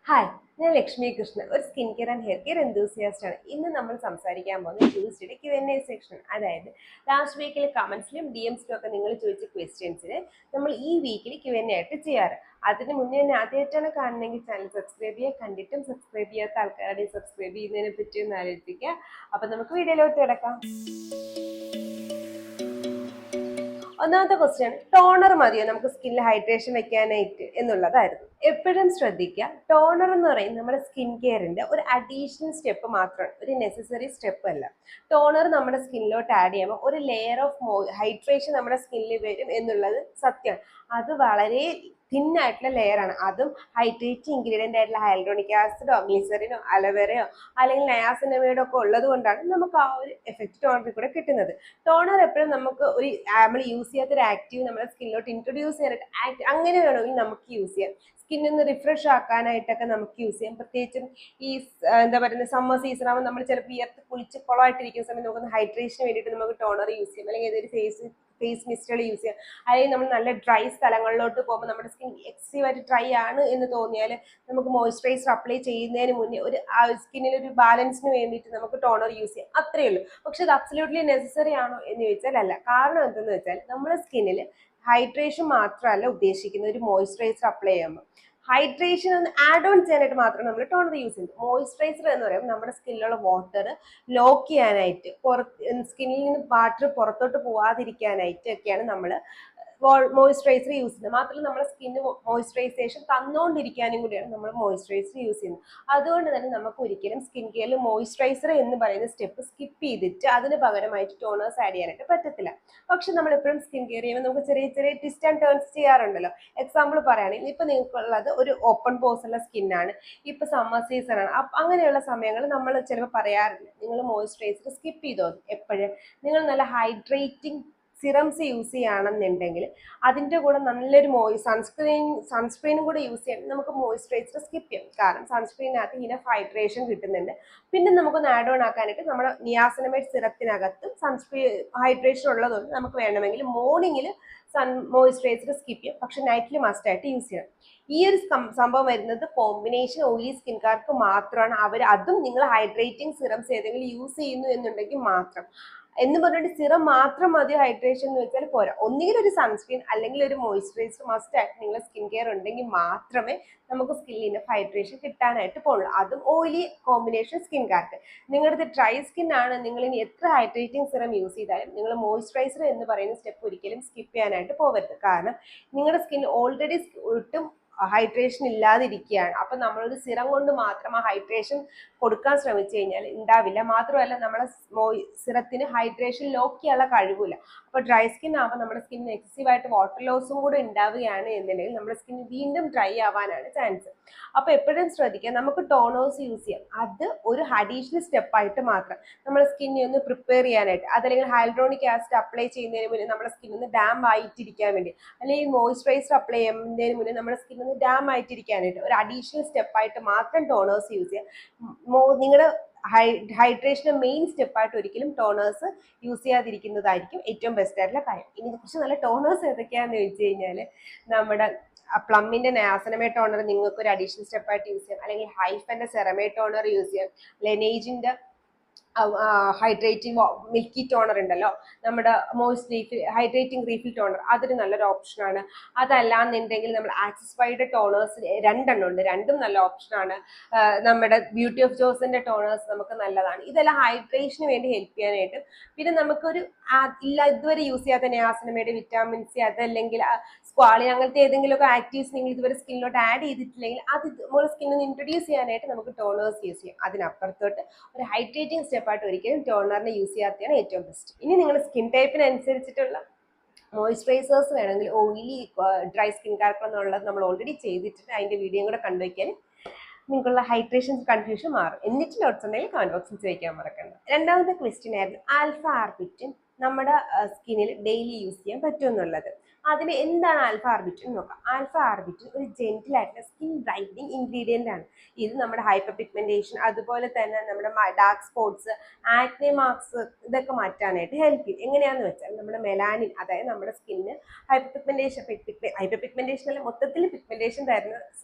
Hi, ഞാൻ ലക്ഷ്മി കൃഷ്ണൻ, ഒരു skin care and hair care enthusiast ആണ്. ഇന്ന് നമ്മൾ സംസാരിക്കാൻ പോകുന്നത് ട്യൂസ്ഡേയുടെ Q&A സെക്ഷൻ. അതായത് ലാസ്റ്റ് വീക്കിൽ കമന്റ്സിലും DMസിലും ഒക്കെ നിങ്ങൾ ചോദിച്ച ക്വസ്റ്റ്യൻസിന് നമ്മൾ ഈ വീക്കിൽ Q&A ആയിട്ട് ചെയ്യാറ്. അതിന് മുന്നേ തന്നെ ആദ്യമായിട്ടാണ് കാണുന്നെങ്കിൽ ചാനൽ സബ്സ്ക്രൈബ് ചെയ്യുക. കണ്ടിട്ടും സബ്സ്ക്രൈബ് ചെയ്യാത്ത ആൾക്കാരുടെ സബ്സ്ക്രൈബ് ചെയ്യുന്നതിനെ പറ്റി ഒന്ന് ആലോചിക്കുക. അപ്പം നമുക്ക് വീഡിയോയിലോട്ട് കിടക്കാം. ഒന്നാമത്തെ ക്വസ്റ്റ്യൻ, ടോണർ മതിയോ നമുക്ക് സ്കിന്നിൽ ഹൈഡ്രേഷൻ വെക്കാനായിട്ട് എന്നുള്ളതായിരുന്നു. എപ്പോഴും ശ്രദ്ധിക്കുക, ടോണർ എന്ന് പറയുന്നത് നമ്മുടെ സ്കിൻ കെയറിന്റെ ഒരു അഡീഷണൽ സ്റ്റെപ്പ് മാത്രമാണ്, ഒരു നെസസറി സ്റ്റെപ്പ് അല്ല. ടോണർ നമ്മുടെ സ്കിന്നിലോട്ട് ആഡ് ചെയ്യുമ്പോൾ ഒരു ലെയർ ഓഫ് ഹൈഡ്രേഷൻ നമ്മുടെ സ്കിന്നിൽ വരും എന്നുള്ളത് സത്യമാണ്. അത് വളരെ തിന്നായിട്ടുള്ള ലെയർ ആണ്. അതും ഹൈഡ്രേറ്റിംഗ് ഇൻഗ്രീഡിയൻ്റ് ആയിട്ടുള്ള ഹൈൽഡ്രോണിക് ആസിഡോ ഗ്ലിസറിനോ അലോവേറയോ അല്ലെങ്കിൽ നയാസിനമൈഡോ ഒക്കെ ഉള്ളത് കൊണ്ടാണ് നമുക്ക് ആ ഒരു എഫക്റ്റ് ടോണറിൽ കൂടെ കിട്ടുന്നത്. ടോണർ എപ്പോഴും നമുക്ക് ഒരു നമ്മൾ യൂസ് ചെയ്യാത്തൊരു ആക്റ്റീവ് നമ്മുടെ സ്കിന്നിലോട്ട് ഇൻട്രൊഡ്യൂസ് ചെയ്യാനായിട്ട് അങ്ങനെ വേണമെങ്കിൽ നമുക്ക് യൂസ് ചെയ്യാം. സ്കിന്നൊന്ന് റിഫ്രഷ് ആക്കാനായിട്ടൊക്കെ നമുക്ക് യൂസ് ചെയ്യാം. പ്രത്യേകിച്ചും ഈ എന്താ പറയുക സമ്മർ സീസൺ ആകുമ്പോൾ നമ്മൾ ചിലപ്പോൾ വിയർത്ത് കുളിച്ച് കുളമായിട്ടിരിക്കുന്ന സമയത്ത് നമുക്കൊന്ന് ഹൈഡ്രേഷന് വേണ്ടിയിട്ട് നമുക്ക് ടോണർ യൂസ് ചെയ്യാം, അല്ലെങ്കിൽ ഏതൊരു ഫേസ് മിസ്റ്റുകൾ യൂസ് ചെയ്യാം. അല്ലെങ്കിൽ നമ്മൾ നല്ല ഡ്രൈ സ്ഥലങ്ങളിലോട്ട് പോകുമ്പോൾ നമ്മുടെ സ്കിൻ എക്സസീവായിട്ട് ഡ്രൈ ആണ് എന്ന് തോന്നിയാൽ നമുക്ക് മോയ്സ്ചറൈസർ അപ്ലൈ ചെയ്യുന്നതിന് മുന്നേ ഒരു സ്കിന്നിൽ ഒരു ബാലൻസിന് വേണ്ടിയിട്ട് നമുക്ക് ടോണർ യൂസ് ചെയ്യാം, അത്രയേ ഉള്ളൂ. പക്ഷെ അത് അബ്സല്യൂട്ട്ലി നെസസറി ആണോ എന്ന് ചോദിച്ചാൽ അല്ല. കാരണം എന്തെന്ന് വെച്ചാൽ നമ്മുടെ സ്കിന്നിൽ ഹൈഡ്രേഷൻ മാത്രമല്ല ഉദ്ദേശിക്കുന്നത് ഒരു മോയ്സ്ചറൈസർ അപ്ലൈ ചെയ്യുമ്പോൾ. ഹൈഡ്രേഷൻ ഒന്ന് ആഡ് ഓൺ ചെയ്യാനായിട്ട് മാത്രമാണ് നമ്മൾ ടോണർ യൂസ് ചെയ്യുന്നത്. മോയ്സ്ചറൈസർ എന്ന് പറയുമ്പോൾ നമ്മുടെ സ്കിന്നിലുള്ള വാട്ടർ ലോക്ക് ചെയ്യാനായിട്ട്, സ്കിന്നിൽ നിന്ന് വാട്ടർ പുറത്തോട്ട് പോവാതിരിക്കാനായിട്ട് ഒക്കെയാണ് നമ്മൾ മോയ്സ്ചറൈസർ യൂസ് ചെയ്യുന്നത്. മാത്രമല്ല നമ്മുടെ സ്കിന്ന് മോയ്സ്ചറൈസേഷൻ തന്നുകൊണ്ടിരിക്കാനും കൂടിയാണ് നമ്മൾ മോയ്സ്ചറൈസർ യൂസ് ചെയ്യുന്നത്. അതുകൊണ്ട് തന്നെ നമുക്ക് ഒരിക്കലും സ്കിൻ കെയറിൽ മോയ്സ്ചറൈസർ എന്ന് പറയുന്ന സ്റ്റെപ്പ് സ്കിപ്പ് ചെയ്തിട്ട് അതിന് പകരമായിട്ട് ടോണേഴ്സ് ആഡ് ചെയ്യാനായിട്ട് പറ്റത്തില്ല. പക്ഷെ നമ്മൾ എപ്പോഴും സ്കിൻ കെയർ ചെയ്യുമ്പോൾ നമുക്ക് ചെറിയ ചെറിയ ട്വിസ്റ്റ് ആൻഡ് ടേൺസ് ചെയ്യാറുണ്ടല്ലോ. എക്സാമ്പിൾ പറയുകയാണെങ്കിൽ ഇപ്പം നിങ്ങൾക്കുള്ളത് ഒരു ഓപ്പൺ പോസ് ഉള്ള സ്കിന്നാണ്, ഇപ്പം സമ്മർ സീസൺ ആണ്. അങ്ങനെയുള്ള സമയങ്ങളിൽ നമ്മൾ ചിലപ്പോൾ പറയാറില്ല നിങ്ങൾ മോയ്സ്ചറൈസർ സ്കിപ്പ് ചെയ്തോ. എപ്പോഴും നിങ്ങൾ നല്ല ഹൈഡ്രേറ്റിംഗ് സിറംസ് യൂസ് ചെയ്യുകയാണെന്നുണ്ടെങ്കിൽ അതിൻ്റെ കൂടെ നല്ലൊരു സൺസ്ക്രീനും കൂടെ യൂസ് ചെയ്യാൻ നമുക്ക് മോയ്സ്ചറൈസർ സ്കിപ്പ് ചെയ്യാം. കാരണം സൺസ്ക്രീനകത്ത് ഇനഫ് ഹൈഡ്രേഷൻ കിട്ടുന്നുണ്ട്. പിന്നെ നമുക്കൊന്ന് ആഡ് ഓൺ ആക്കാനായിട്ട് നമ്മുടെ നിയാസിനമൈഡ് സിറത്തിനകത്തും ഹൈഡ്രേഷൻ ഉള്ളതുകൊണ്ട് നമുക്ക് വേണമെങ്കിൽ മോർണിംഗിൽ മോയ്സ്ചറൈസർ സ്കിപ്പ് ചെയ്യാം, പക്ഷെ നൈറ്റിൽ മസ്റ്റ് ആയിട്ട് യൂസ് ചെയ്യണം. ഈ ഒരു സംഭവം വരുന്നത് കോമ്പിനേഷൻ ഓയിലി സ്കിൻകാർക്ക് മാത്രമാണ്. അതും നിങ്ങൾ ഹൈഡ്രേറ്റിംഗ് സിറംസ് ഏതെങ്കിലും യൂസ് ചെയ്യുന്നു എന്നുണ്ടെങ്കിൽ മാത്രം. എന്ന് പറഞ്ഞിട്ട് സിറം മാത്രം മതി ഹൈഡ്രേഷൻ എന്ന് വെച്ചാൽ പോരാ. ഒന്നുകിൽ ഒരു സൺസ്ക്രീൻ അല്ലെങ്കിൽ ഒരു മോയ്സ്ചറൈസർ മസ്റ്റ് ആയിട്ട് നിങ്ങളുടെ സ്കിൻ കെയർ ഉണ്ടെങ്കിൽ മാത്രമേ നമുക്ക് സ്കിന്നിന് ഹൈഡ്രേഷൻ കിട്ടാനായിട്ട് പോകുള്ളൂ. അതും ഓയിലി കോമ്പിനേഷൻ സ്കിൻകാർക്ക്. നിങ്ങളുടെ ഡ്രൈ സ്കിൻ ആണ്, നിങ്ങൾ ഇനി എത്ര ഹൈഡ്രേറ്റിംഗ് സിറം യൂസ് ചെയ്താലും നിങ്ങൾ മോയ്സ്ചറൈസർ എന്ന് പറയുന്ന സ്റ്റെപ്പ് ഒരിക്കലും സ്കിപ്പ് ചെയ്യാനായിട്ട് പോകരുത്. കാരണം നിങ്ങളുടെ സ്കിൻ ഓൾറെഡി ഒട്ടും ഹൈഡ്രേഷൻ ഇല്ലാതിരിക്കുകയാണ്. അപ്പം നമ്മളൊരു സിറം കൊണ്ട് മാത്രം ആ ഹൈഡ്രേഷൻ കൊടുക്കാൻ ശ്രമിച്ചു കഴിഞ്ഞാൽ ഉണ്ടാവില്ല. മാത്രമല്ല നമ്മളെ സിറത്തിന് ഹൈഡ്രേഷൻ ലോക്ക് ചെയ്യാനുള്ള കഴിവില്ല. അപ്പോൾ ഡ്രൈ സ്കിൻ ആകുമ്പോൾ നമ്മുടെ സ്കിന്നിന് എക്സസീവായിട്ട് വാട്ടർ ലോസും കൂടെ ഉണ്ടാവുകയാണ് എന്നുണ്ടെങ്കിൽ നമ്മുടെ സ്കിൻ വീണ്ടും ഡ്രൈ ആവാനാണ് ചാൻസ്. അപ്പോൾ എപ്പോഴും ശ്രദ്ധിക്കുക, നമുക്ക് ടോണേഴ്സ് യൂസ് ചെയ്യാം, അത് ഒരു അഡീഷണൽ സ്റ്റെപ്പായിട്ട് മാത്രം നമ്മുടെ സ്കിന്നെ ഒന്ന് പ്രിപ്പയർ ചെയ്യാനായിട്ട്. അതല്ലെങ്കിൽ ഹൈൽഡ്രോണിക് ആസിഡ് അപ്ലൈ ചെയ്യുന്നതിന് മുന്നേ നമ്മുടെ സ്കിൻ ഒന്ന് ഡാം ആയിട്ടിരിക്കാൻ വേണ്ടി, അല്ലെങ്കിൽ മോയ്സ്ചറൈസർ അപ്ലൈ ചെയ്യുന്നതിന് മുന്നേ നമ്മുടെ സ്കിൻ ഒന്ന് ഡാം ആയിട്ടിരിക്കാനായിട്ട് ഒരു അഡീഷണൽ സ്റ്റെപ്പായിട്ട് മാത്രം ടോണേഴ്സ് യൂസ് ചെയ്യാം. നിങ്ങളുടെ ഹൈഡ്രേഷന് മെയിൻ സ്റ്റെപ്പായിട്ട് ഒരിക്കലും ടോണേഴ്സ് യൂസ് ചെയ്യാതിരിക്കുന്നതായിരിക്കും ഏറ്റവും ബെസ്റ്റ് ആയിട്ടുള്ള കാര്യം. ഇനി കുറച്ച് നല്ല ടോണേഴ്സ് ഏതൊക്കെയാണെന്ന് ചോദിച്ചു കഴിഞ്ഞാൽ നമ്മുടെ പ്ലമ്മിന്റെ നയാസിനമൈഡ് ടോണർ നിങ്ങൾക്ക് ഒരു അഡീഷണൽ സ്റ്റെപ്പായിട്ട് യൂസ് ചെയ്യാം, അല്ലെങ്കിൽ ഹൈഫന്റെ സെറമൈഡ് ടോണർ യൂസ് ചെയ്യാം. ലെനേജിന്റെ ഹൈഡ്രേറ്റിംഗ് മിൽക്കി ടോണർ ഉണ്ടല്ലോ, നമ്മുടെ ഹൈഡ്രേറ്റിംഗ് റീഫിൽ ടോണർ, അതൊരു നല്ലൊരു ഓപ്ഷനാണ്. അതല്ലാന്നുണ്ടെങ്കിൽ നമ്മൾ ആക്സസ്ഫൈഡ് ടോണേഴ്സ് 2 ഉണ്ട്, രണ്ടും നല്ല ഓപ്ഷനാണ്. നമ്മുടെ ബ്യൂട്ടി ഓഫ് ജോസിന്റെ ടോണേഴ്സ് നമുക്ക് നല്ലതാണ്. ഇതെല്ലാം ഹൈഡ്രേഷന് വേണ്ടി ഹെൽപ്പ് ചെയ്യാനായിട്ട്. പിന്നെ നമുക്കൊരു ഇതുവരെ യൂസ് ചെയ്യാത്ത നയാസിനമൈഡ്, വിറ്റാമിൻ സി, അതല്ലെങ്കിൽ സ്ക്വാളി, അങ്ങനത്തെ ഏതെങ്കിലുമൊക്കെ ആക്റ്റീവ്സ് നിങ്ങൾ ഇതുവരെ സ്കിന്നിലോട്ട് ആഡ് ചെയ്തിട്ടില്ലെങ്കിൽ അത് ഇതുപോലെ സ്കിന്നിൽ ഇൻട്രൊഡ്യൂസ് ചെയ്യാനായിട്ട് നമുക്ക് ടോണേഴ്സ് യൂസ് ചെയ്യാം. അതിനപ്പുറത്തോട്ട് ഒരു ഹൈഡ്രേറ്റിംഗ് സ്റ്റെപ്പായിട്ട് ഒരിക്കലും ടോണറിനെ യൂസ് ചെയ്യാത്തതാണ് ഏറ്റവും ബെസ്റ്റ്. ഇനി നിങ്ങളുടെ സ്കിൻ ടൈപ്പിനനുസരിച്ചിട്ടുള്ള മോയ്സ്ചറൈസേഴ്സ് വേണമെങ്കിൽ ഓയിലി ഡ്രൈ സ്കിൻകാർക്കെന്നുള്ളത് നമ്മൾ ഓൾറെഡി ചെയ്തിട്ടുണ്ട്. അതിൻ്റെ വീഡിയോ കൂടെ കണ്ടുവയ്ക്കാൻ നിങ്ങൾക്കുള്ള ഹൈഡ്രേഷൻ കൺഫ്യൂഷൻ മാറും. എന്നിട്ട് നോട്ട്സ് ഉണ്ടെങ്കിൽ കമന്റ് ബോക്സിൽ ചോദിക്കാൻ മറക്കണ്ട. രണ്ടാമത്തെ ക്വസ്റ്റ്യൻ ആയിരുന്നു ആൽഫ ആർബിറ്റിൻ നമ്മുടെ സ്കിന്നിൽ ഡെയിലി യൂസ് ചെയ്യാൻ പറ്റുമെന്നുള്ളത്. അതിന് എന്താണ് ആൽഫ ആർബിറ്റിൻ നോക്കാം. ആൽഫ ആർബിറ്റിൻ ഒരു ജെന്റിൽ ആയിട്ടുള്ള സ്കിൻ ബ്രൈറ്റനിങ് ഇൻഗ്രീഡിയന്റ് ആണ്. ഇത് നമ്മുടെ ഹൈപ്പർ പിഗ്മെന്റേഷൻ, അതുപോലെ തന്നെ നമ്മുടെ ഡാർക്ക് സ്പോട്ട്സ്, ആക്നെ മാർക്സ് ഇതൊക്കെ മാറ്റാനായിട്ട് ഹെൽപ്പ് ചെയ്യും. എങ്ങനെയാണെന്ന് വെച്ചാൽ നമ്മുടെ മെലാനിൻ, അതായത് നമ്മുടെ സ്കിന്നിന് ഹൈപ്പർ പിഗ്മെന്റേഷൻ അല്ല, മൊത്തത്തിൽ പിഗ്മെന്റേഷൻ തരുന്ന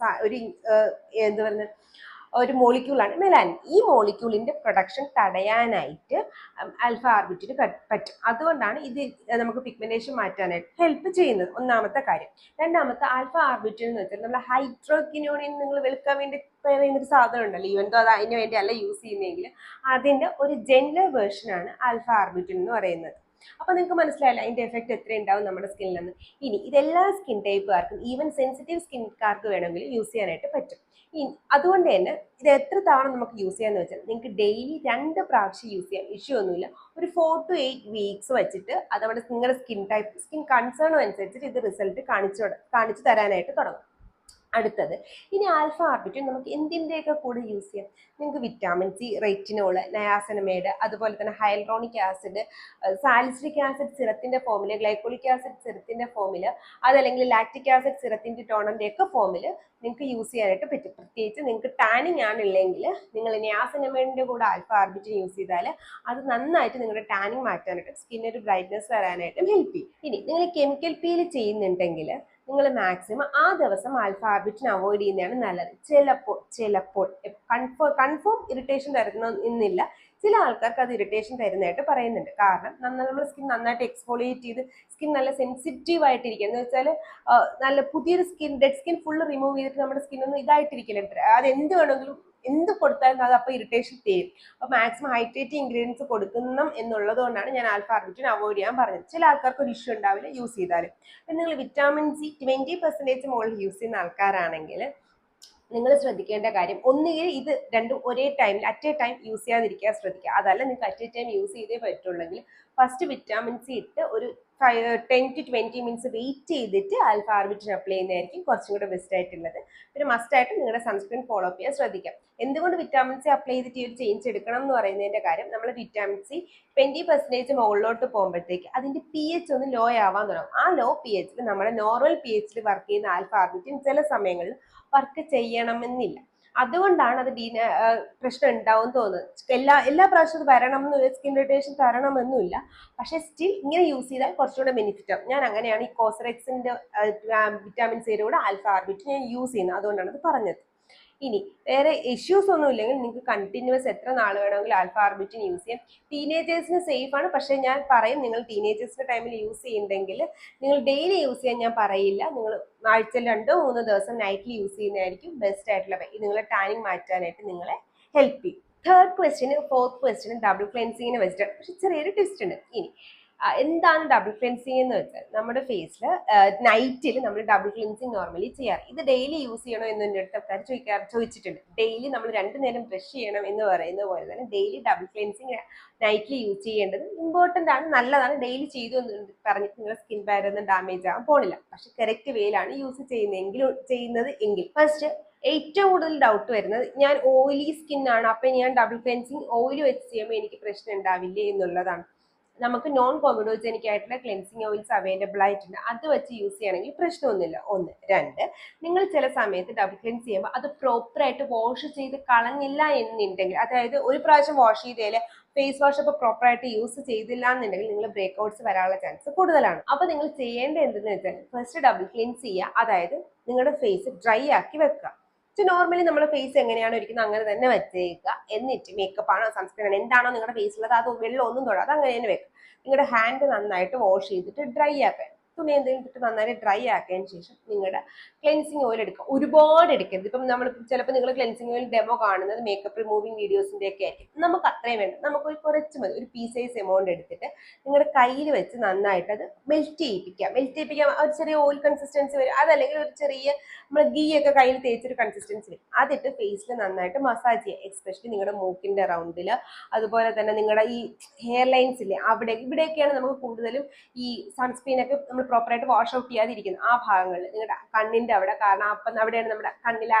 ഒരു എന്താ പറയുക ഒരു മോളിക്യൂളാണ് മെലാനിൻ. ഈ മോളിക്യൂളിന്റെ പ്രൊഡക്ഷൻ തടയാനായിട്ട് ആൽഫ ആർബിറ്റിന് പറ്റും. അതുകൊണ്ടാണ് ഇത് നമുക്ക് പിഗ്മെന്റേഷൻ മാറ്റാനായിട്ട് ഹെൽപ്പ് ചെയ്യുന്നത്. ഒന്നാമത്തെ കാര്യം. രണ്ടാമത്തെ, ആൽഫ ആർബിറ്റിൻ എന്ന് വെച്ചാൽ നമ്മൾ ഹൈഡ്രോക്വിനോണിൻ നിങ്ങൾ വെളുക്കാൻ വേണ്ടി പറയുന്നൊരു സാധനം ഉണ്ടല്ലോ, ഈവൻ അത് അതിന് വേണ്ടി അല്ല യൂസ് ചെയ്യുന്നതെങ്കിൽ അതിന്റെ ഒരു ജെന്റർ വേർഷനാണ് ആൽഫ ആർബിറ്റിൻ എന്ന് പറയുന്നത്. അപ്പൊ നിങ്ങൾക്ക് മനസ്സിലായില്ല അതിന്റെ എഫക്ട് എത്ര ഉണ്ടാവും നമ്മുടെ സ്കിന്നിലെന്ന്. ഇനി ഇതെല്ലാ സ്കിൻ ടൈപ്പുകാർക്കും, ഈവൻ സെൻസിറ്റീവ് സ്കിൻകാർക്ക് വേണമെങ്കിൽ യൂസ് ചെയ്യാനായിട്ട് പറ്റും. അതുകൊണ്ട് തന്നെ ഇത് എത്ര തവണ നമുക്ക് യൂസ് ചെയ്യാന്ന് വെച്ചാൽ നിങ്ങൾക്ക് ഡെയിലി 2 പ്രാവശ്യം യൂസ് ചെയ്യാം, ഇഷ്യൂ ഒന്നുമില്ല. ഒരു 4 to 8 വീക്സ് വെച്ചിട്ട് അതവിടെ നിങ്ങളുടെ സ്കിൻ കൺസേൺ അനുസരിച്ചിട്ട് ഇത് റിസൾട്ട് കാണിച്ചു തരാനായിട്ട് തുടങ്ങും. അടുത്തത്, ഇനി ആൽഫ ആർബിറ്റിൻ നമുക്ക് എന്തിൻ്റെയൊക്കെ കൂടെ യൂസ് ചെയ്യാം? നിങ്ങൾക്ക് വിറ്റാമിൻ സി, റെറ്റിനോള്, നയാസിനമൈഡ്, അതുപോലെ തന്നെ ഹൈൽറോണിക് ആസിഡ്, സാലിസിലിക് ആസിഡ് സിറത്തിന്റെ ഫോമില്, ഗ്ലൈക്കോളിക് ആസിഡ് സിറത്തിന്റെ ഫോമില്, അതല്ലെങ്കിൽ ലാക്റ്റിക് ആസിഡ് സിറത്തിന്റെ ടോണറിന്റെ ഒക്കെ ഫോമില് നിങ്ങൾക്ക് യൂസ് ചെയ്യാനായിട്ട് പറ്റും. പ്രത്യേകിച്ച് നിങ്ങൾക്ക് ടാനിങ് ആണില്ലെങ്കിൽ നിങ്ങൾ നയാസിനമൈഡിന്റെ കൂടെ ആൽഫ ആർബിറ്റിൻ യൂസ് ചെയ്താൽ അത് നന്നായിട്ട് നിങ്ങളുടെ ടാനിങ് മാറ്റാനായിട്ട്, സ്കിന്നൊരു ബ്രൈറ്റ്നസ് തരാനായിട്ടും ഹെൽപ്പ് ചെയ്യും. ഇനി നിങ്ങൾ കെമിക്കൽ പീൽ ചെയ്യുന്നുണ്ടെങ്കിൽ നിങ്ങൾ മാക്സിമം ആ ദിവസം ആൽഫ ആർബിറ്റിൻ അവോയ്ഡ് ചെയ്യുന്നതാണ് നല്ലത്. ചിലപ്പോൾ കൺഫേം ഇറിറ്റേഷൻ തരുന്നില്ല. ചില ആൾക്കാർക്ക് അത് ഇറിറ്റേഷൻ തരുന്നതായിട്ട് പറയുന്നുണ്ട്. കാരണം നമ്മുടെ സ്കിൻ നന്നായിട്ട് എക്സ്ഫോളിയേറ്റ് ചെയ്ത് സ്കിൻ നല്ല സെൻസിറ്റീവ് ആയിട്ടിരിക്കുക എന്ന് വെച്ചാൽ നല്ല പുതിയൊരു ഡെഡ് സ്കിൻ ഫുള്ള് റിമൂവ് ചെയ്തിട്ട് നമ്മുടെ സ്കിന്നൊന്നും ഇതായിട്ടിരിക്കില്ല. അത് എന്ത് വേണമെങ്കിലും എന്ത് കൊടുത്താലും അത് അപ്പോൾ ഇറിറ്റേഷൻ തരും. അപ്പോൾ മാക്സിമം ഹൈഡ്രേറ്റിംഗ് ഇൻഗ്രീഡിയൻസ് കൊടുക്കണം എന്നുള്ളത് കൊണ്ടാണ് ഞാൻ ആൽഫ ആർബിറ്റിൻ അവോയ്ഡ് ചെയ്യാൻ പറഞ്ഞത്. ചില ആൾക്കാർക്ക് ഒരു ഇഷ്യൂ ഉണ്ടാവില്ല യൂസ് ചെയ്താലും. പിന്നെ നിങ്ങൾ വിറ്റാമിൻ സി 20% മുകളിൽ യൂസ് ചെയ്യുന്ന ആൾക്കാരാണെങ്കിൽ നിങ്ങൾ ശ്രദ്ധിക്കേണ്ട കാര്യം, ഒന്നുകിൽ ഇത് രണ്ടും ഒരേ ടൈമിൽ അറ്റ് എ ടൈം യൂസ് ചെയ്യാതിരിക്കാൻ ശ്രദ്ധിക്കുക. അതല്ല നിങ്ങൾക്ക് അറ്റ് എ ടൈം യൂസ് ചെയ്തേ പറ്റുള്ളെങ്കിൽ ഫസ്റ്റ് വിറ്റാമിൻ സി ഇട്ട് ഒരു 10 to 20 മിനിറ്റ്സ് വെയിറ്റ് ചെയ്തിട്ട് ആൽഫ ആർബിറ്റിൻ അപ്ലൈ ചെയ്യുന്നതായിരിക്കും കുറച്ചും കൂടെ ബെസ്റ്റ് ആയിട്ടുള്ളത്. പിന്നെ മസ്റ്റ് ആയിട്ട് നിങ്ങളുടെ സൺസ്ക്രീൻ ഫോളോ അപ്പ് ചെയ്യാൻ ശ്രദ്ധിക്കാം. എന്തുകൊണ്ട് വിറ്റാമിൻ സി അപ്ലൈ ചെയ്തിട്ട് ഈ ഒരു ചേഞ്ച് എടുക്കണം എന്ന് പറയുന്നതിന്റെ കാര്യം, നമ്മൾ വിറ്റാമിൻ സി 20% മുകളിലോട്ട് പോകുമ്പോഴത്തേക്ക് അതിന്റെ pH ഒന്ന് ലോ ആവാൻ തുടങ്ങും. ആ ലോ pHൽ നമ്മുടെ നോർമൽ pHൽ വർക്ക് ചെയ്യുന്ന ആൽഫ ആർബിറ്റിൻ ചില സമയങ്ങളിൽ വർക്ക് ചെയ്യണമെന്നില്ല. അതുകൊണ്ടാണ് അത് പ്രശ്നം ഉണ്ടാവും തോന്നുന്നത്. എല്ലാ പ്രാവശ്യവും വരണം എന്ന് സ്കിൻ ഇറിറ്റേഷൻ തരണമെന്നില്ല. പക്ഷെ സ്റ്റിൽ ഇങ്ങനെ യൂസ് ചെയ്താൽ കുറച്ചുകൂടെ ബെനിഫിറ്റ് ആവും. ഞാൻ അങ്ങനെയാണ് ഈ കോസറെക്സിന്റെ വിറ്റാമിൻ സിയുടെ കൂടെ ആൽഫ ആർബിറ്റിൻ ഞാൻ യൂസ് ചെയ്യുന്നത്. അതുകൊണ്ടാണ് അത് പറഞ്ഞത്. ഇനി വേറെ ഇഷ്യൂസ് ഒന്നും ഇല്ലെങ്കിൽ നിങ്ങൾക്ക് കണ്ടിന്യൂസ് എത്ര നാൾ വേണമെങ്കിലും ആൽഫ ആർബിറ്റിൻ യൂസ് ചെയ്യാം. ടീനേജേഴ്സിന് സേഫ് ആണ്. പക്ഷേ ഞാൻ പറയും, നിങ്ങൾ ടീനേജേഴ്സിന്റെ ടൈമിൽ യൂസ് ചെയ്യുന്നുണ്ടെങ്കിൽ നിങ്ങൾ ഡെയിലി യൂസ് ചെയ്യാൻ ഞാൻ പറയില്ല. നിങ്ങൾ ആഴ്ചയിൽ 2-3 ദിവസം നൈറ്റ്ലി യൂസ് ചെയ്യുന്നതായിരിക്കും ബെസ്റ്റ് ആയിട്ടുള്ള നിങ്ങളെ ടാനിങ് മാറ്റാനായിട്ട് നിങ്ങളെ ഹെൽപ്പ് ചെയ്യും. ഫോർത്ത് ക്വസ്റ്റ്യൻ ഡബിൾ ക്ലെൻസിങ്ങിനെ വെച്ചിട്ട് പക്ഷെ ചെറിയൊരു ട്വിസ്റ്റ് ഉണ്ട്. ഇനി എന്താണ് ഡബിൾ ക്ലെൻസിങ് എന്ന് വെച്ചാൽ, നമ്മുടെ ഫേസിൽ നൈറ്റിൽ നമ്മൾ ഡബിൾ ക്ലെൻസിങ് നോർമലി ചെയ്യാറ്. ഇത് ഡെയിലി യൂസ് ചെയ്യണോ എന്ന് എൻ്റെ അടുത്ത് ആൾക്കാർ ചോദിച്ചിട്ടുണ്ട്. ഡെയിലി നമ്മൾ 2 നേരം ബ്രഷ് ചെയ്യണം എന്ന് പറയുന്ന പോലെ തന്നെ daily double cleansing knightly use ചെയ്യേണ്ടത് ഇമ്പോർട്ടൻ്റ് ആണ്, നല്ലതാണ്. ഡെയിലി ചെയ്തു എന്ന് പറഞ്ഞിട്ട് നിങ്ങളുടെ സ്കിൻ ബാരിയർ ഒന്നും ഡാമേജ് ആവാൻ പോണില്ല. പക്ഷെ കറക്റ്റ് വേയിലാണ് യൂസ് ചെയ്യുന്നത് എങ്കിൽ ഫസ്റ്റ് ഏറ്റവും കൂടുതൽ ഡൗട്ട് വരുന്നത്, ഞാൻ ഓയിലി സ്കിൻ ആണ്, അപ്പം ഞാൻ ഡബിൾ ക്ലെൻസിങ് ഓയിൽ വെച്ച് ചെയ്യുമ്പോൾ എനിക്ക് പ്രശ്നം ഉണ്ടാവില്ലേ എന്നുള്ളതാണ്. നമുക്ക് നോൺ കോമഡോജനിക് ആയിട്ടുള്ള ക്ലെൻസിങ് ഓയിൽസ് അവൈലബിൾ ആയിട്ടുണ്ട്. അത് വെച്ച് യൂസ് ചെയ്യണമെങ്കിൽ പ്രശ്നമൊന്നുമില്ല. 1. 2, നിങ്ങൾ ചില സമയത്ത് ഡബിൾ ക്ലെൻസ് ചെയ്യുമ്പോൾ അത് പ്രോപ്പറായിട്ട് വാഷ് ചെയ്ത് കളഞ്ഞില്ല എന്നുണ്ടെങ്കിൽ, അതായത് ഒരു പ്രാവശ്യം വാഷ് ചെയ്തതിൽ ഫേസ് വാഷ് അപ്പോൾ പ്രോപ്പറായിട്ട് യൂസ് ചെയ്തില്ല എന്നുണ്ടെങ്കിൽ നിങ്ങൾ ബ്രേക്ക്ഔട്ട്സ് വരാനുള്ള ചാൻസ് കൂടുതലാണ്. അപ്പോൾ നിങ്ങൾ ചെയ്യേണ്ടത് എന്തെന്ന് വെച്ചാൽ ഫസ്റ്റ് ഡബിൾ ക്ലെൻസ് ചെയ്യുക, അതായത് നിങ്ങളുടെ ഫേസ് ഡ്രൈ ആക്കി വെക്കുക. നോർമലി നമ്മുടെ ഫേസ് എങ്ങനെയാണോ ഇരിക്കുന്നത് അങ്ങനെ തന്നെ വെച്ചേക്കുക. എന്നിട്ട് മേക്കപ്പ് ആണോ സൺസ്ക്രീൻ ആണോ എന്താണോ നിങ്ങളുടെ ഫേസിലുള്ളത് അത് വെള്ളം ഒന്നും തൊടാതെ അങ്ങനെ തന്നെ വെക്കുക. നിങ്ങളുടെ ഹാൻഡ് നന്നായിട്ട് വാഷ് ചെയ്തിട്ട് ഡ്രൈ ആക്കുക. തുണി എന്തെങ്കിലും ഇട്ടിട്ട് നന്നായിട്ട് ഡ്രൈ ആക്കിയതിന് ശേഷം നിങ്ങളുടെ ക്ലെൻസിങ് ഓയിൽ എടുക്കുക. ഒരുപാട് എടുക്കരുത്. ഇപ്പം നമ്മൾ ചിലപ്പോൾ നിങ്ങൾ ക്ലെൻസിങ് ഓയിൽ ഡെമോ കാണുന്നത് മേക്കപ്പ് റിമൂവിങ് വീഡിയോസിൻ്റെ ഒക്കെ ആയിരിക്കും. നമുക്ക് അത്രയും വേണ്ട, നമുക്കൊരു കുറച്ച് മതി. ഒരു പീ സൈസ് എമൗണ്ട് എടുത്തിട്ട് നിങ്ങളുടെ കയ്യിൽ വെച്ച് നന്നായിട്ട് അത് മെൽറ്റ് ചെയ്യിപ്പിക്കാം. ഒരു ചെറിയ ഓയിൽ കൺസിസ്റ്റൻസി വരും. അതല്ലെങ്കിൽ ഒരു ചെറിയ നമ്മൾ ഗീ ഒക്കെ കയ്യിൽ തേച്ചൊരു കൺസിസ്റ്റൻസി വരും. അതിട്ട് ഫേസിൽ നന്നായിട്ട് മസാജ് ചെയ്യുക. എസ്പെഷ്യലി നിങ്ങളുടെ മൂക്കിൻ്റെ റൗണ്ടിൽ, അതുപോലെ തന്നെ നിങ്ങളുടെ ഈ ഹെയർ ലൈൻസ് ഇല്ലേ ഇവിടെയൊക്കെയാണ് നമുക്ക് കൂടുതലും ഈ സൺസ്ക്രീനൊക്കെ നമ്മൾ പ്രോപ്പറായിട്ട് വാഷ് ഔട്ട് ചെയ്യാതിരിക്കുന്നത്. ആ ഭാഗങ്ങളിൽ നിങ്ങളുടെ കണ്ണിൻ്റെ അവിടെ, കാരണം അപ്പം അവിടെയാണ് നമ്മുടെ കണ്ണിലെ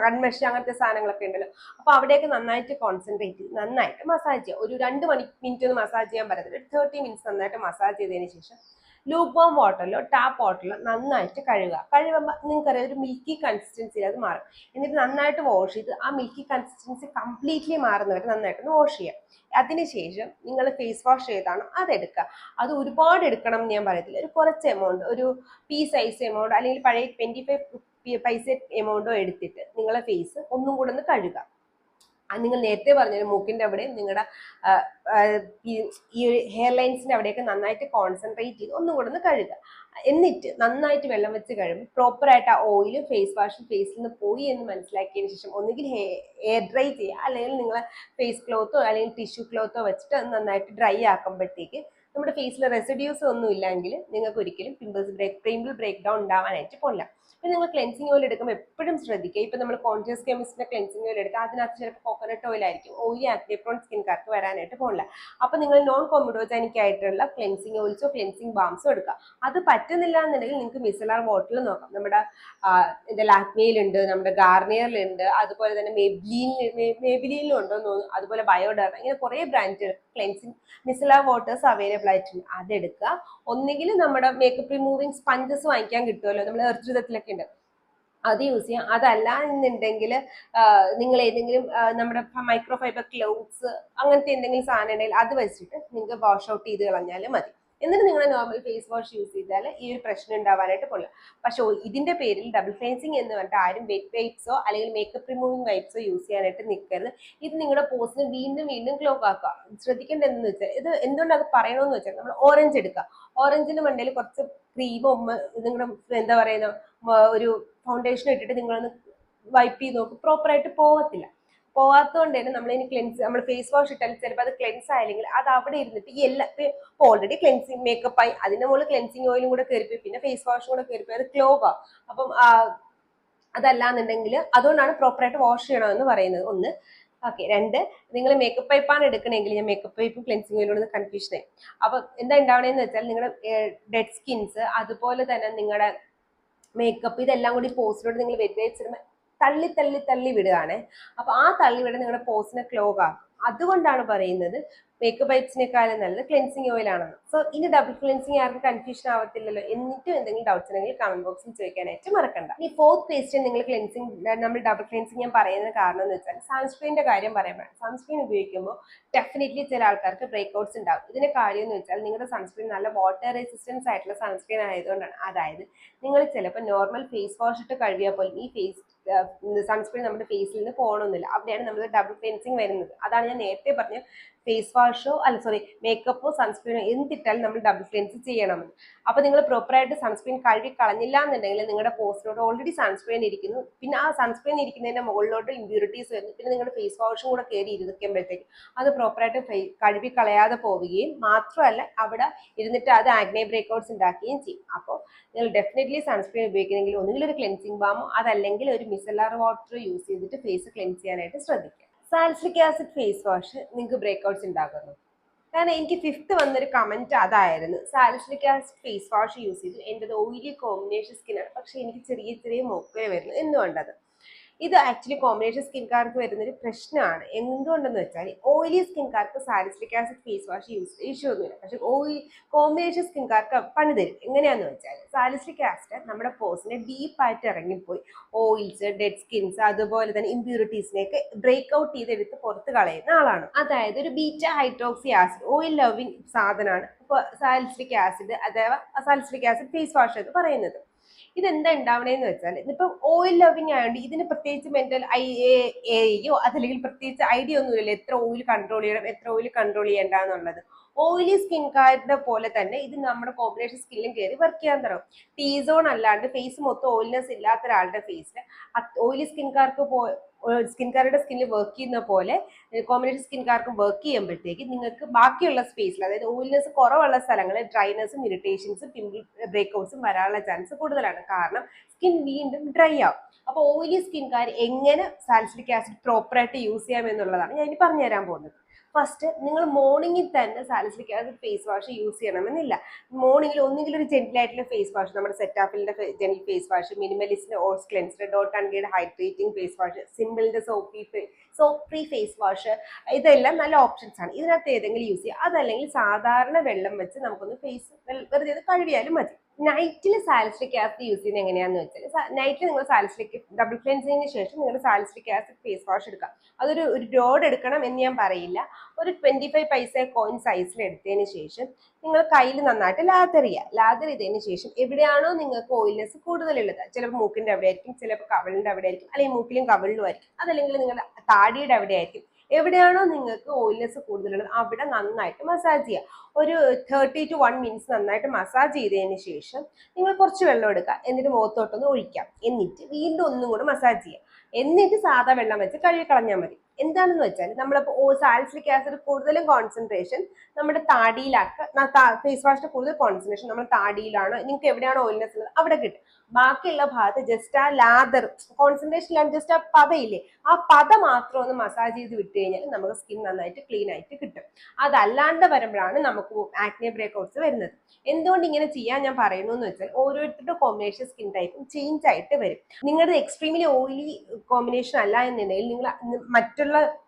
കൺമഷി അങ്ങനത്തെ സാധനങ്ങളൊക്കെ ഉണ്ടല്ലോ. അപ്പോൾ അവിടെയൊക്കെ നന്നായിട്ട് കോൺസെൻട്രേറ്റ് ചെയ്ത് നന്നായിട്ട് മസാജ് ചെയ്യുക. ഒരു 2 മിനിറ്റ് ഒന്ന് മസാജ് ചെയ്യാൻ പറ്റത്തില്ല, 30 മിനിറ്റ്സ് നന്നായിട്ട് മസാജ് ചെയ്തതിന് ശേഷം ലൂക്ക് വാം വാട്ടറിലോ ടാപ്പ് വാട്ടറിലോ നന്നായിട്ട് കഴുകുമ്പോൾ നിങ്ങൾക്കറിയാം ഒരു മിൽക്കി കൺസിസ്റ്റൻസിയിൽ അത് മാറും. എന്നിട്ട് നന്നായിട്ട് വാഷ് ചെയ്ത് ആ മിൽക്കി കൺസിസ്റ്റൻസി കംപ്ലീറ്റ്ലി മാറുന്നവരെ നന്നായിട്ടൊന്ന് വാഷ് ചെയ്യാം. അതിനുശേഷം നിങ്ങൾ ഫേസ് വാഷ് ചെയ്താണോ അതെടുക്കുക. അത് ഒരുപാട് എടുക്കണം എന്ന് ഞാൻ പറയത്തില്ല, ഒരു കുറച്ച് എമൗണ്ട്, ഒരു പീ സൈസ് എമൗണ്ട് അല്ലെങ്കിൽ പഴയ 25 പൈസ എമൗണ്ടോ എടുത്തിട്ട് നിങ്ങളെ ഫേസ് ഒന്നും കൂടെ ഒന്ന് കഴുകുക. നിങ്ങൾ നേരത്തെ പറഞ്ഞ മൂക്കിന്റെ അവിടെയും നിങ്ങളുടെ ഈ ഹെയർ ലൈൻസിന്റെ അവിടെയൊക്കെ നന്നായിട്ട് കോൺസെൻട്രേറ്റ് ചെയ്ത് ഒന്നും കൂടെ ഒന്ന് കഴുകുക. എന്നിട്ട് നന്നായിട്ട് വെള്ളം വെച്ച് കഴിയുമ്പോൾ പ്രോപ്പറായിട്ട് ആ ഓയിൽ ഫേസ് വാഷ് ഫേസിൽ നിന്ന് പോയി എന്ന് മനസ്സിലാക്കിയതിന് ശേഷം ഒന്നുകിൽ എയർ ഡ്രൈ ചെയ്യുക, അല്ലെങ്കിൽ നിങ്ങൾ ഫേസ് ക്ലോത്തോ അല്ലെങ്കിൽ ടിഷ്യൂ ക്ലോത്തോ വെച്ചിട്ട് അത് നന്നായിട്ട് ഡ്രൈ ആക്കുമ്പോഴത്തേക്ക് നമ്മുടെ ഫേസിൽ റെസിഡ്യൂസ് ഒന്നും ഇല്ലെങ്കിൽ നിങ്ങൾക്ക് ഒരിക്കലും പിമ്പിൾ ബ്രേക്ക് ഡൗൺ ഉണ്ടാവാനായിട്ട് പോകില്ല. പിന്നെ നിങ്ങൾ ക്ലെൻസിങ് ഓയിൽ എടുക്കുമ്പോൾ എപ്പോഴും ശ്രദ്ധിക്കുക. ഇപ്പം നമ്മൾ കോൺഷ്യസ് കെമിസ്റ്റിന്റെ ക്ലെൻസിങ് ഓയിൽ എടുക്കുക, അതിനകത്ത് ചിലപ്പോൾ കോക്കനട്ട് ഓയിൽ ആയിരിക്കും. ഓയിലി ആക്നെ പ്രോൺ സ്കിൻകാർക്ക് വരാനായിട്ട് പോകില്ല. അപ്പം നിങ്ങൾ നോൺ കോമഡോജനിക് ആയിട്ടുള്ള ക്ലെൻസിങ് ഓയിൽസോ ക്ലെൻസിങ് ബാംസോ എടുക്കുക. അത് പറ്റുന്നില്ല എന്നുണ്ടെങ്കിൽ നിങ്ങൾക്ക് മിസലാർ ബോട്ടിൽ നോക്കാം. നമ്മുടെ ലാക്മേയിലുണ്ട്, നമ്മുടെ ഗാർണിയറിലുണ്ട്, അതുപോലെ തന്നെ മേബിലിനിലും ഉണ്ടോ എന്ന് തോന്നുന്നു, അതുപോലെ ബയോഡർമ, ഇങ്ങനെ കുറേ ബ്രാൻഡുകൾ ക്ലെൻസിങ് മിസലാർ വാട്ടേഴ്സ് അവൈലബിൾ ആയിട്ടുണ്ട്. അതെടുക്കുക. ഒന്നുകിൽ നമ്മുടെ മേക്കപ്പ് റിമൂവിങ് സ്പഞ്ചസ് വാങ്ങിക്കാൻ കിട്ടുമല്ലോ, നമ്മൾ എർത്തുതത്തിലൊക്കെ ഉണ്ട്, അത് യൂസ് ചെയ്യാം. അതല്ല എന്നുണ്ടെങ്കിൽ നിങ്ങൾ ഏതെങ്കിലും നമ്മുടെ മൈക്രോ ഫൈബർ ക്ലോത്ത്സ് അങ്ങനത്തെ എന്തെങ്കിലും സാധനം ഉണ്ടെങ്കിൽ അത് വെച്ചിട്ട് നിങ്ങൾക്ക് വാഷ് ഔട്ട് ചെയ്ത് കളഞ്ഞാലും മതി. എന്നിട്ട് നിങ്ങൾ നോർമൽ ഫേസ് വാഷ് യൂസ് ചെയ്താൽ ഈ ഒരു പ്രശ്നം ഉണ്ടാവാനായിട്ട് പോകില്ല. പക്ഷെ ഇതിന്റെ പേരിൽ ഡബിൾ ക്ലെൻസിങ് എന്ന് പറഞ്ഞിട്ട് ആരും വെറ്റ് വൈപ്സോ അല്ലെങ്കിൽ മേക്കപ്പ് റിമൂവിങ് വൈപ്സോ യൂസ് ചെയ്യാനായിട്ട് നിൽക്കരുത്. ഇത് നിങ്ങളുടെ പോസിന് വീണ്ടും വീണ്ടും ക്ലോക്ക് ആക്കുക. ശ്രദ്ധിക്കേണ്ടതെന്ന് വെച്ചാൽ, ഇത് എന്തുകൊണ്ട് അത് പറയണമെന്ന് വെച്ചാൽ, നമ്മൾ ഓറഞ്ച് എടുക്കുക. ഓറഞ്ചിന്റെ മണ്ടയിൽ കുറച്ച് ക്രീമോ നിങ്ങളുടെ എന്താ പറയുന്ന ഒരു ഫൗണ്ടേഷൻ ഇട്ടിട്ട് നിങ്ങളൊന്ന് വൈപ്പ് ചെയ്ത് നോക്കും, പ്രോപ്പറായിട്ട് പോവാത്തതുകൊണ്ട് തന്നെ നമ്മൾ ഫേസ് വാഷ് ഇട്ടാൽ ചിലപ്പോൾ അത് ക്ലെൻസ് ആയില്ലെങ്കിൽ അത് അവിടെ ഇരുന്നിട്ട് ഓൾറെഡി ക്ലെൻസിങ് മേക്കപ്പ് ആയി, അതിന്റെ മുകളിൽ ക്ലെൻസിങ് ഓയിലും കൂടെ കയറിപ്പോയി, പിന്നെ ഫേസ് വാഷും കൂടെ കയറിപ്പോയി, അത് ക്ലോഗ് ആവും. അപ്പം അതല്ലാന്നുണ്ടെങ്കിൽ അതുകൊണ്ടാണ് പ്രോപ്പറായിട്ട് വാഷ് ചെയ്യണമെന്ന് പറയുന്നത്. ഒന്ന്. ഓക്കെ. രണ്ട്, നിങ്ങൾ മേക്കപ്പ് പൈപ്പാണ് എടുക്കണമെങ്കിൽ, ഞാൻ മേക്കപ്പ് പൈപ്പും ക്ലെൻസിങ് ഓയിലും കൺഫ്യൂഷൻ ആയി. അപ്പൊ എന്താ ഉണ്ടാവണേന്ന് വെച്ചാൽ, നിങ്ങളുടെ ഡെഡ് സ്കിൻസ് അതുപോലെ തന്നെ നിങ്ങളുടെ മേക്കപ്പ് ഇതെല്ലാം കൂടി പോസിലോട്ട് നിങ്ങൾ വെച്ചിടുമ്പോൾ തള്ളി തള്ളി തള്ളി വിടുകയാണ്. അപ്പൊ ആ തള്ളി വിട നിങ്ങളുടെ പോസിനെ ക്ലോഗ് ആക്കും. അതുകൊണ്ടാണ് പറയുന്നത് മേക്കപ്പ് വൈപ്സിനേക്കാളും നല്ലത് ക്ലെൻസിങ് ഓയിൽ ആണെന്ന്. സോ ഇനി ഡബിൾ ക്ലെൻസിങ് ആർക്കും കൺഫ്യൂഷൻ ആവത്തില്ലല്ലോ. എന്നിട്ടും എന്തെങ്കിലും ഡൗട്ട്സ് ഉണ്ടെങ്കിൽ കമന്റ് ബോക്സിൽ ചോദിക്കാനായിട്ട് മറക്കണ്ട. ഈ ഫോർത്ത് ക്വസ്റ്റ്യൻ, നിങ്ങൾ നമ്മൾ ഡബിൾ ക്ലെൻസിങ് ഞാൻ പറയുന്ന കാരണം എന്ന് വെച്ചാൽ സൺസ്ക്രീനിന്റെ കാര്യം പറയുമ്പോൾ, സൺസ്ക്രീൻ ഉപയോഗിക്കുമ്പോൾ ഡെഫിനറ്റ്ലി ചില ആൾക്കാർക്ക് ബ്രേക്ക് ഔട്ട്സ് ഉണ്ടാവും. ഇതിന്റെ കാര്യം എന്ന് വെച്ചാൽ, നിങ്ങളുടെ സൺസ്ക്രീൻ നല്ല വാട്ടർ റെസിസ്റ്റൻസ് ആയിട്ടുള്ള സൺസ്ക്രീൻ ആയതുകൊണ്ടാണ്. അതായത് നിങ്ങൾ ചിലപ്പോൾ നോർമൽ ഫേസ് വാഷ് ഇട്ട് കഴുകിയാൽ പോലും ഈ സൺസ്ക്രീൻ നമ്മുടെ ഫേസിൽ നിന്ന് പോകണമെന്നില്ല. അവിടെയാണ് നമ്മൾ ഡബിൾ ക്ലെൻസിങ് വരുന്നത്. അതാണ് ഞാൻ നേരത്തെ പറഞ്ഞ ഫേസ് വാഷോ മേക്കപ്പോ സൺസ്ക്രീനോ എന്തിട്ടാലും നമ്മൾ ഡബിൾ ക്ലെൻസ് ചെയ്യണമെന്ന്. അപ്പൊ നിങ്ങൾ പ്രോപ്പറായിട്ട് സൺസ്ക്രീൻ കഴുകി കളഞ്ഞില്ല എന്നുണ്ടെങ്കിൽ നിങ്ങളുടെ പോസ്റ്റിലോട്ട് ഓൾറെഡി സൺസ്ക്രീൻ ഇരിക്കുന്നു, പിന്നെ ആ സൺസ്ക്രീൻ ഇരിക്കുന്നതിന്റെ മുകളിലോട്ട് ഇമ്പ്യൂരിറ്റീസ് വരുന്നു, പിന്നെ നിങ്ങളുടെ ഫേസ് വാഷും കൂടെ കയറി ഇരിക്കുമ്പോഴത്തേക്ക് അത് പ്രോപ്പറായിട്ട് കഴുകി കളയാതെ പോവുകയും മാത്രമല്ല അവിടെ ഇരുന്നിട്ട് അത് ആഗ്നെ ബ്രേക്ക്ഔട്ട്സ് ഉണ്ടാക്കുകയും ചെയ്യും. അപ്പോൾ നിങ്ങൾ ഡെഫിനറ്റ്ലി സൺസ്ക്രീൻ ഉപയോഗിക്കണമെങ്കിൽ ഒന്നുകിൽ ഒരു ക്ലെൻസിങ് ബാമോ അതല്ലെങ്കിൽ ഒരു മിസലാർ വാട്ടർ യൂസ് ചെയ്തിട്ട് ഫേസ് ക്ലെൻസ് ചെയ്യാനായിട്ട് ശ്രദ്ധിക്കുക. സാലിസിലിക് ആസിഡ് ഫേസ് വാഷ് നിങ്ങൾക്ക് ബ്രേക്ക്ഔട്ട്സ് ഉണ്ടാക്കുന്നു. കാരണം എനിക്ക് 5th വന്നൊരു കമന്റ് അതായിരുന്നു, salicylic acid face wash use ചെയ്തു, എൻ്റെ ഓയിലി കോമ്പിനേഷൻ സ്കിന്നാണ്, പക്ഷെ എനിക്ക് ചെറിയ ചെറിയ മൊക്കൽ വരുന്നു. എന്തുകൊണ്ടത്? ഇത് ആക്ച്വലി കോമ്പിനേഷൻ സ്കിൻകാർക്ക് വരുന്നൊരു പ്രശ്നമാണ്. എന്തുകൊണ്ടെന്ന് വെച്ചാൽ, ഓയിലി സ്കിൻകാർക്ക് salicylic acid face wash issue ഒന്നുമില്ല, പക്ഷെ കോമ്പിനേഷൻ സ്കിൻകാർക്ക് പണി തരും. എങ്ങനെയാന്ന് വെച്ചാൽ, സാലിസിലിക് ആസിഡ് നമ്മുടെ പോസിനെ ഡീപ്പായിട്ട് ഇറങ്ങിപ്പോയി ഓയിൽസ്, ഡെഡ് സ്കിൻസ് അതുപോലെ തന്നെ ഇമ്പ്യൂരിറ്റീസിനെയൊക്കെ ബ്രേക്ക് ഔട്ട് ചെയ്തെടുത്ത് പുറത്ത് കളയുന്ന ആളാണ്. അതായത് ഒരു beta hydroxy acid oil loving സാധനമാണ് സാലിസിലിക് ആസിഡ് അഥവാ സാലിസിലിക് ആസിഡ് ഫേസ് വാഷ് എന്ന് പറയുന്നത്. ഇതെന്താ ഉണ്ടാവണേന്ന് വെച്ചാൽ, ഇതിപ്പം ഓയിൽ ലവിങ് ആയതുകൊണ്ട് ഇതിന് പ്രത്യേകിച്ച് മെന്റൽ എയോ അതല്ലെങ്കിൽ പ്രത്യേകിച്ച് ഐഡിയ ഒന്നുമില്ല എത്ര ഓയിൽ കൺട്രോൾ ചെയ്യണം എത്ര ഓയിൽ കൺട്രോൾ ചെയ്യണ്ട എന്നുള്ളത്. ഓയിലി സ്കിൻകാരുടെ പോലെ തന്നെ ഇത് നമ്മുടെ കോമ്പിനേഷൻ സ്കില്ലും കയറി വർക്ക് ചെയ്യാൻ തുടങ്ങും. ടീ സോൺ അല്ലാണ്ട് ഫേസ് മൊത്തം ഓയിൽനെസ് ഇല്ലാത്ത ഒരാളുടെ ഫേസിൽ ഓയിലി സ്കിൻകാരുടെ സ്കിന്നിൽ വർക്ക് ചെയ്യുന്ന പോലെ കോമ്പിനേഷൻ സ്കിൻകാർക്കും വർക്ക് ചെയ്യുമ്പോഴത്തേക്ക് നിങ്ങൾക്ക് ബാക്കിയുള്ള സ്പേസിൽ, അതായത് ഓയിൽനെസ് കുറവുള്ള സ്ഥലങ്ങളിൽ ഡ്രൈനെസ്സും ഇറിറ്റേഷൻസും പിമ്പിൾ ബ്രേക്ക്ഔട്ട്സും വരാനുള്ള ചാൻസ് കൂടുതലാണ്. കാരണം സ്കിൻ വീണ്ടും ഡ്രൈ ആവും. അപ്പോൾ ഓയിലി സ്കിൻകാർ എങ്ങനെ സാലിസിലിക് ആസിഡ് പ്രോപ്പറായിട്ട് യൂസ് ചെയ്യാം എന്നുള്ളതാണ് ഞാൻ ഇനി പറഞ്ഞു തരാൻ പോകുന്നത്. ഫസ്റ്റ് നിങ്ങൾ മോർണിംഗിൽ തന്നെ salicylic acid face wash use ചെയ്യണമെന്നില്ല. മോർണിംഗിൽ ഒന്നുകിൽ ഒരു ജെന്റിൽ ആയിട്ടുള്ള ഫേസ് വാഷ്, നമ്മുടെ സെറ്റാഫിലിന്റെ ജെന്റിൽ ഫേസ് വാഷ്, മിനിമലിസ്റ്റിന്റെ oats cleanser, dot and guide hydrating face wash, സിമ്പിളിന്റെ സോപ്പ് ഫ്രീ ഫേസ് വാഷ്, ഇതെല്ലാം നല്ല ഓപ്ഷൻസ് ആണ്. ഇതിനകത്ത് ഏതെങ്കിലും യൂസ് ചെയ്യുക. അതല്ലെങ്കിൽ സാധാരണ വെള്ളം വെച്ച് നമുക്കൊന്ന് ഫേസ് വെറുതെ കഴുകിയാലും മതി. നൈറ്റിൽ സാലിസിലിക് ആസിഡ് യൂസ് ചെയ്യുന്നത് എങ്ങനെയാണെന്ന് വെച്ചാൽ, നൈറ്റിൽ നിങ്ങൾ സാലിസിലിക് ഡബിൾ ക്ലെൻസിങ്ങിന് ശേഷം നിങ്ങൾ സാലിസിലിക് ആസിഡ് ഫേസ് വാഷ് എടുക്കാം. അതൊരു ലോഡ് എടുക്കണം എന്ന് ഞാൻ പറയില്ല. ഒരു 25 പൈസ കോയിൻ സൈസിൽ എടുത്തതിന് ശേഷം നിങ്ങൾ കയ്യിൽ നന്നായിട്ട് ലാദർ ചെയ്തതിന് ശേഷം എവിടെയാണോ നിങ്ങൾക്ക് ഓയിൽനെസ് കൂടുതലുള്ളത്, ചിലപ്പോൾ മൂക്കിന്റെ അവിടെ ആയിരിക്കും, ചിലപ്പോൾ കവിളിന്റെ അവിടെ ആയിരിക്കും, അല്ലെങ്കിൽ മൂക്കിലും കവിളിലും ആയിരിക്കും, അതല്ലെങ്കിൽ നിങ്ങളുടെ താടിയുടെ അവിടെ ആയിരിക്കും. എവിടെയാണോ നിങ്ങൾക്ക് ഓയിൽനെസ് കൂടുതലുള്ളത് അവിടെ നന്നായിട്ട് മസാജ് ചെയ്യുക. ഒരു 30 to 1 minutes നന്നായിട്ട് മസാജ് ചെയ്തതിന് ശേഷം നിങ്ങൾ കുറച്ച് വെള്ളം എടുക്കുക, എന്നിട്ട് മുഖത്തോട്ടൊന്ന് ഒഴിക്കാം, എന്നിട്ട് വീണ്ടും ഒന്നും കൂടെ മസാജ് ചെയ്യുക, എന്നിട്ട് സാധാ വെള്ളം വെച്ച് കഴുകി കളഞ്ഞാൽ മതി. എന്താണെന്ന് വെച്ചാൽ നമ്മളിപ്പോൾ സാലിസിലിക് ആസിഡ് കൂടുതലും കോൺസെൻട്രേഷൻ നമ്മുടെ ഫേസ് വാഷിന്റെ കൂടുതൽ കോൺസെൻട്രേഷൻ നമ്മുടെ താടിയിലാണ്. നിങ്ങൾക്ക് എവിടെയാണോ ഓയിൽനെസ് ഉള്ളത് അവിടെ കിട്ടും. ബാക്കിയുള്ള ഭാഗത്ത് ജസ്റ്റ് ആ ലാദർ കോൺസെൻട്രേഷനിലാണ്, ജസ്റ്റ് ആ പതയില്ലേ, ആ പത മാത്രം ഒന്ന് മസാജ് ചെയ്ത് വിട്ട് കഴിഞ്ഞാൽ നമുക്ക് സ്കിൻ നന്നായിട്ട് ക്ലീൻ ആയിട്ട് കിട്ടും. അതല്ലാണ്ട് വരുമ്പോഴാണ് നമുക്ക് ആക്നെ ബ്രേക്ക്ഔട്ട്സ് വരുന്നത്. എന്തുകൊണ്ട് ഇങ്ങനെ ചെയ്യാൻ ഞാൻ പറയുന്നു എന്ന് വെച്ചാൽ, ഓരോരുത്തരുടെ കോമ്പിനേഷൻ സ്കിൻ ടൈപ്പും ചേഞ്ച് ആയിട്ട് വരും. നിങ്ങളുടെ എക്സ്ട്രീമിലി ഓയിലി കോമ്പിനേഷൻ അല്ല എന്നുണ്ടെങ്കിൽ നിങ്ങൾ മറ്റുള്ള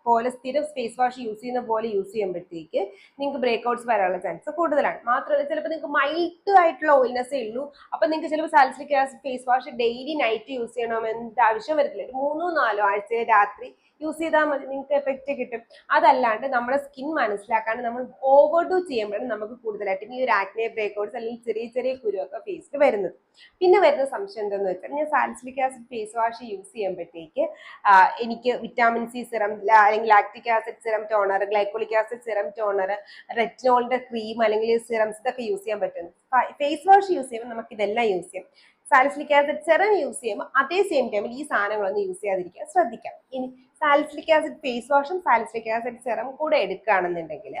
പോലെ സ്ഥിരം ഫേസ് വാഷ് യൂസ് ചെയ്യുന്ന പോലെ യൂസ് ചെയ്യുമ്പോഴത്തേക്ക് നിങ്ങൾക്ക് ബ്രേക്ക്ഔട്ട്സ് വരാനുള്ള ചാൻസ് കൂടുതലാണ്. മാത്രമല്ല ചിലപ്പോൾ നിങ്ങൾക്ക് മൈൽഡ് ആയിട്ടുള്ള ഓയിൽനെസ്സേ ഉള്ളൂ, അപ്പൊ നിങ്ങൾക്ക് ചിലപ്പോൾ salicylic acid face wash daily night use ചെയ്യണമെന്ന് ആവശ്യം വരത്തില്ല. ഒരു 3-4 ആഴ്ച രാത്രി യൂസ് ചെയ്താൽ മതി, നിങ്ങൾക്ക് എഫക്റ്റ് കിട്ടും. അതല്ലാണ്ട് നമ്മുടെ സ്കിൻ മനസ്സിലാക്കാണ്ട് നമ്മൾ ഓവർഡു ചെയ്യുമ്പോഴാണ് നമുക്ക് കൂടുതലായിട്ടും ഈ ഒരു ആക്നെ ബ്രേക്ക്ഔട്ട്സ് അല്ലെങ്കിൽ ചെറിയ ചെറിയ കുരുവൊക്കെ ഫേസിൽ വരുന്നത്. പിന്നെ വരുന്ന സംശയം എന്താണെന്ന് വെച്ചാൽ, ഞാൻ salicylic acid face wash use ചെയ്യുമ്പോഴത്തേക്ക് എനിക്ക് വിറ്റാമിൻ സി സിറം, അല്ലെങ്കിൽ lactic acid serum toner, glycolic acid serum toner, റെറ്റിനോളിന്റെ ക്രീം അല്ലെങ്കിൽ സിറംസ് ഇതൊക്കെ യൂസ് ചെയ്യാൻ പറ്റും. ഫേസ് വാഷ് യൂസ് ചെയ്യുമ്പോൾ നമുക്ക് ഇതെല്ലാം യൂസ് ചെയ്യാം. സാലിസിലിക് ആസിഡ് സെറം യൂസ് ചെയ്യുമ്പോൾ അതേ സെയിം ടൈമിൽ ഈ സാധനങ്ങളൊന്നും യൂസ് ചെയ്യാതിരിക്കാൻ ശ്രദ്ധിക്കാം. ഇനി സാലിസിലിക് ആസിഡ് ഫേസ് വാഷും സാലിസിലിക് ആസിഡ് സെറം കൂടെ എടുക്കുകയാണെന്നുണ്ടെങ്കിൽ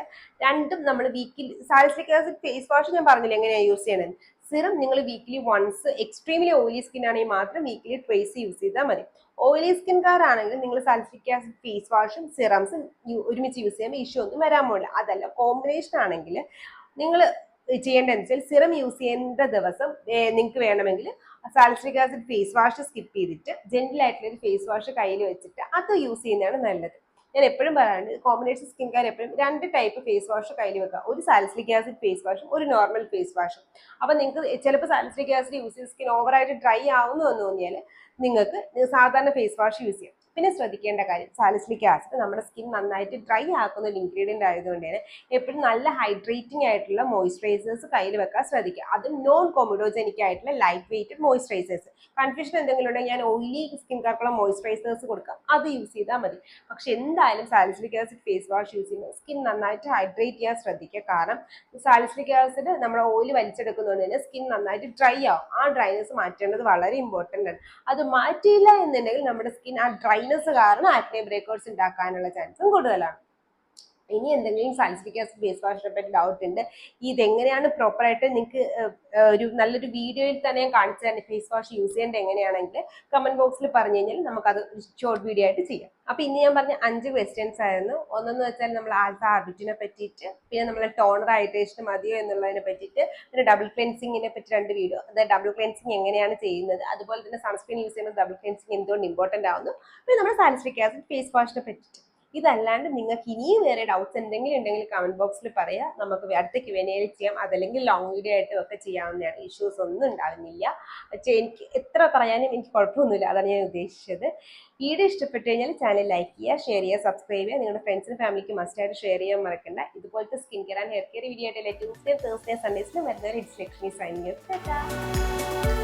രണ്ടും നമ്മൾ weekly, salicylic acid face wash ഞാൻ പറഞ്ഞില്ല എങ്ങനെയാണ് യൂസ് ചെയ്യണമെന്ന്. സിറം നിങ്ങൾ weekly once, extremely oily skin ആണെങ്കിൽ മാത്രം വീക്കിലി ട്വൈസ് യൂസ് ചെയ്താൽ മതി. ഓയിലി സ്കിൻകാരാണെങ്കിൽ നിങ്ങൾ സാലിസിലിക് ആസിഡ് ഫേസ് വാഷും സിറംസും ഒരുമിച്ച് യൂസ് ചെയ്യുമ്പോൾ ഇഷ്യൂ ഒന്നും വരാൻ പോകില്ല. അതല്ല കോമ്പിനേഷൻ ആണെങ്കിൽ നിങ്ങൾ ചെയ്യേണ്ടതെന്ന് വെച്ചാൽ, സിറം യൂസ് ചെയ്യേണ്ട ദിവസം നിങ്ങൾക്ക് വേണമെങ്കിൽ salicylic acid face wash skip ചെയ്തിട്ട് ജെന്റിൽ ആയിട്ടുള്ള ഒരു ഫേസ് വാഷ് കയ്യിൽ വെച്ചിട്ട് അത് യൂസ് ചെയ്യുന്നതാണ് നല്ലത്. ഞാൻ എപ്പോഴും പറയാറുണ്ട്, കോമ്പിനേഷൻ സ്കിൻകാർ എപ്പോഴും 2 ടൈപ്പ് ഫേസ് വാഷ് കയ്യിൽ വെക്കുക. ഒരു സാലിസിലിക് ആസിഡ് ഫേസ് വാഷും ഒരു നോർമൽ ഫേസ് വാഷും. അപ്പൊ നിങ്ങൾക്ക് ചിലപ്പോൾ സാലിസിലിക് ആസിഡ് യൂസ് ചെയ്ത് സ്കിൻ ഓവറായിട്ട് ഡ്രൈ ആവുന്നു എന്ന് തോന്നിയാൽ നിങ്ങൾക്ക് സാധാരണ ഫേസ് വാഷ് യൂസ് ചെയ്യാം. പിന്നെ ശ്രദ്ധിക്കേണ്ട കാര്യം, സാലിസിലിക് ആസിഡ് നമ്മുടെ സ്കിൻ നന്നായിട്ട് ഡ്രൈ ആക്കുന്ന ഒരു ഇൻഗ്രീഡിയൻ്റ് ആയതുകൊണ്ട് തന്നെ എപ്പോഴും നല്ല ഹൈഡ്രേറ്റിംഗ് ആയിട്ടുള്ള മോയ്സ്ചറൈസേഴ്സ് കയ്യിൽ വെക്കാൻ ശ്രദ്ധിക്കുക. അതും നോൺ കോമിഡോജനിക് ആയിട്ടുള്ള ലൈറ്റ് വെയ്റ്റഡ് മോയ്സ്ചറൈസേഴ്സ്. കൺഫ്യൂഷൻ എന്തെങ്കിലും ഉണ്ടെങ്കിൽ ഞാൻ ഓയിലി സ്കിൻകാർക്കുള്ള മോയ്സ്ചറൈസേഴ്സ് കൊടുക്കാം, അത് യൂസ് ചെയ്താൽ മതി. പക്ഷെ എന്തായാലും salicylic acid face wash use ചെയ്യുമ്പോൾ സ്കിൻ നന്നായിട്ട് ഹൈഡ്രേറ്റ് ചെയ്യാൻ ശ്രദ്ധിക്കുക. കാരണം സാലിസിലിക് ആസിഡ് നമ്മുടെ ഓയിൽ വലിച്ചെടുക്കുന്നതുകൊണ്ട് തന്നെ സ്കിൻ നന്നായിട്ട് ഡ്രൈ ആവും. ആ ഡ്രൈനെസ് മാറ്റേണ്ടത് വളരെ ഇമ്പോർട്ടൻ്റ് ആണ്. അത് മാറ്റിയില്ല എന്നുണ്ടെങ്കിൽ നമ്മുടെ സ്കിൻ ആ ഡ്രൈനെസ് കാരണം ആക്നെ ബ്രേക്ക്ഔട്ട്സ് ഉണ്ടാക്കാനുള്ള ചാൻസും കൂടുതലാണ്. ഇനി എന്തെങ്കിലും സാലിസിലിക് ആസിഡ് ഫേസ് വാഷിനെ പറ്റി ഡൗട്ട് ഉണ്ട്, ഇതെങ്ങനെയാണ് പ്രോപ്പറായിട്ട് നിങ്ങൾക്ക് ഒരു നല്ലൊരു വീഡിയോയിൽ തന്നെ ഞാൻ കാണിച്ചു തരാം. ഫേസ് വാഷ് യൂസ് ചെയ്യേണ്ടത് എങ്ങനെയാണെങ്കിൽ കമന്റ് ബോക്സിൽ പറഞ്ഞു കഴിഞ്ഞാൽ നമുക്കത് ഷോർട്ട് വീഡിയോ ആയിട്ട് ചെയ്യാം. അപ്പൊ ഇന്ന് ഞാൻ പറഞ്ഞ 5 ക്വസ്റ്റ്യൻസ് ആയിരുന്നു. ഒന്നെന്ന് വെച്ചാൽ നമ്മൾ ആൽഫ ഹാബിറ്റിനെ പറ്റിയിട്ട്, പിന്നെ നമ്മളെ ടോണർ ഹൈഡ്രേഷൻ മതിയോ എന്നുള്ളതിനെ പറ്റിയിട്ട്, പിന്നെ ഡബിൾ ക്ലെൻസിങ്ങിനെ പറ്റി 2 വീഡിയോ, അതായത് ഡബിൾ ക്ലെൻസിങ് എങ്ങനെയാണ് ചെയ്യുന്നത്, അതുപോലെ തന്നെ സൺസ്ക്രീൻ യൂസ് ചെയ്യുന്നത് ഡബിൾ ക്ലെൻസിങ് എന്തുകൊണ്ട് ഇമ്പോർട്ടൻ്റ് ആവുന്നു, പിന്നെ നമ്മുടെ സാലിസിലിക് ആസിഡ് ഫേസ് വാഷിനെ പറ്റിയിട്ട്. ഇതല്ലാണ്ട് നിങ്ങൾക്ക് ഇനിയും വേറെ ഡൗട്ട്സ് എന്തെങ്കിലും ഉണ്ടെങ്കിൽ കമന്റ് ബോക്സിൽ പറയാം, നമുക്ക് അടുത്ത Q&A ചെയ്യാം. അതല്ലെങ്കിൽ ലോങ് വീഡിയോ ആയിട്ടും ഒക്കെ ചെയ്യാവുന്നതാണ്. ഇഷ്യൂസ് ഒന്നും ഉണ്ടാവുന്നില്ല. പക്ഷേ എനിക്ക് എത്ര പറയാനും എനിക്ക് കുഴപ്പമൊന്നുമില്ല, അതാണ് ഞാൻ ഉദ്ദേശിച്ചത്. വീഡിയോ ഇഷ്ടപ്പെട്ടു കഴിഞ്ഞാൽ ചാനൽ ലൈക്ക് ചെയ്യുക, ഷെയർ ചെയ്യുക, സബ്സ്ക്രൈബ് ചെയ്യുക. നിങ്ങളുടെ ഫ്രണ്ട്സിനും ഫാമിലിക്ക് മസ്റ്റായിട്ട് ഷെയർ ചെയ്യാൻ മറക്കണ്ട. ഇതുപോലത്തെ skin care and hair care video ആയിട്ട് ട്യൂസ്ഡേ, തേഴ്സ്ഡേ, സൺഡേസിലും വരുന്നവരെ ഇറ്റ്സ് ലക്ഷ്മി സൈനിങ് ഓഫ്.